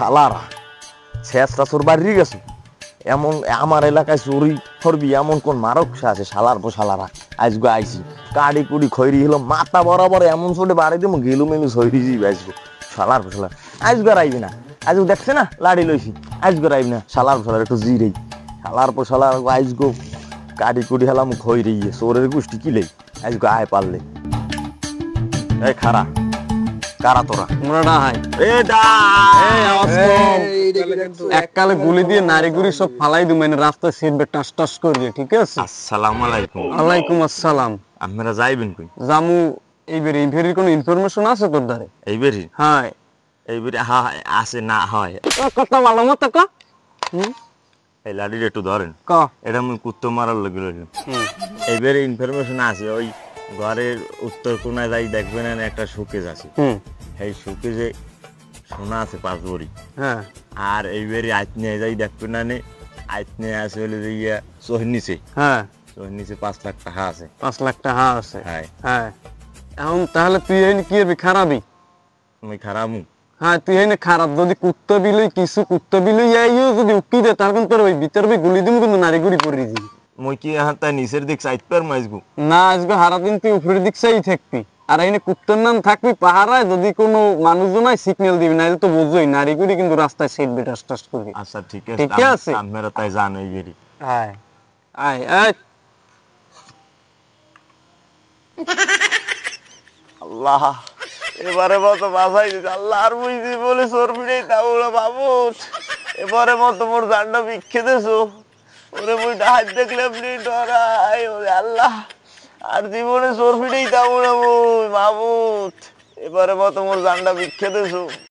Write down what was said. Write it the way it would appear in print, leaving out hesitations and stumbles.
শালারা শেষটা চোর বাড়ি গেছে এমন আমার এলাকায় চুরি করবি এমন কোন মারক আছে শালার পো শালারা আজগো আইসি কাড়ি কুড়ি খৈরি হলো মাথা বরাবর এমন ছোটে বাড়ি দিব গেলু মেলু সৈরি যাবি আজগো শালার পো শালার আজগো আইবি না আজগো দেখছে না লাড়ি লইছি আজগো আইবি না শালার পো শালার একটু জিরেই শালার পো শালার আজগো কাড়ি কুড়ি হলাম খৈরি চোরের গোষ্ঠী কিলেই আজগো আয় পারলে এই খারা কারা তোরা মোরা হাই এককালে গুলি দিয়ে নারী গুড়ি সব ফালাই দিই মানে রাস্তায় সিটবে টাস টাস করে দিয়ে ঠিক আছে। আসসালামু আলাইকুম। ওয়ালাইকুম আসসালাম। আপনারা যাইবেন কই? জামু এইবারে ইনফেরির কোনো ইনফরমেশন আছে তোর ধারে? এইবারই হ্যাঁ এইবারই হ্যাঁ আছে না হয় কথা ভালো মতো ক এই লাঠিটা একটু ধরেন ক এটা আমি কুত্তো মারার লাগলো এইবারে ইনফরমেশন আছে ওই ঘরের উত্তর কোনায় যাই দেখবেন একটা শোকেজ আছে এই শোকেজে সোনা আছে 5 ভরি হ্যাঁ আর এইবারে আইত নিয়ে যাই দেখবেন না আইত নিয়ে আছে হলে যে ইয়া চোহের নিচে হ্যাঁ চোহের নিচে 5 লাখ টাকা আছে 5 লাখ টাকা আছে হ্যাঁ হ্যাঁ এখন তাহলে তুই এই কি করবি খারাপই আমি খারাপু হ্যাঁ তুই এই খারাপ যদি কুত্তা বিলই কিছু কুত্তা বিলই আইও যদি উকি দে তার কিন্তু ওই ভিতর ভাই গুলি দিমু কিন্তু নারী গুড়ি পড়ি দিবি মই কি হাতা নিচের দিক সাইড পার মাইজগু না আজকে হারা দিন তুই উপরের দিক চাই থাকবি আর এইনে কুত্তার নাম থাকবি পাহারায় যদি কোনো মানুষজন আই সিগন্যাল দিবি না তো বুঝোই নারী গুড়ি কিন্তু রাস্তায় সিট বেটাস টাস করবি। আচ্ছা ঠিক ঠিক আছে আপনারা তাই জানোই বেরি আয় আয় আয় আল্লাহ এবারে মতো বাসাই দিতে আল্লাহ আর বুঝছি বলে চোর ফিরেই তাবুলা বাবু এবারে মতো মোর জানটা বিক্ষে দেছো ওরে মুই হাত দেখলে আপনি ডরাই ওরে আল্লাহ আর জীবনে চোর ফিরেই তাবুলা মুই মাহমুদ এবারে মতো মোর জানটা বিক্ষে দেছো।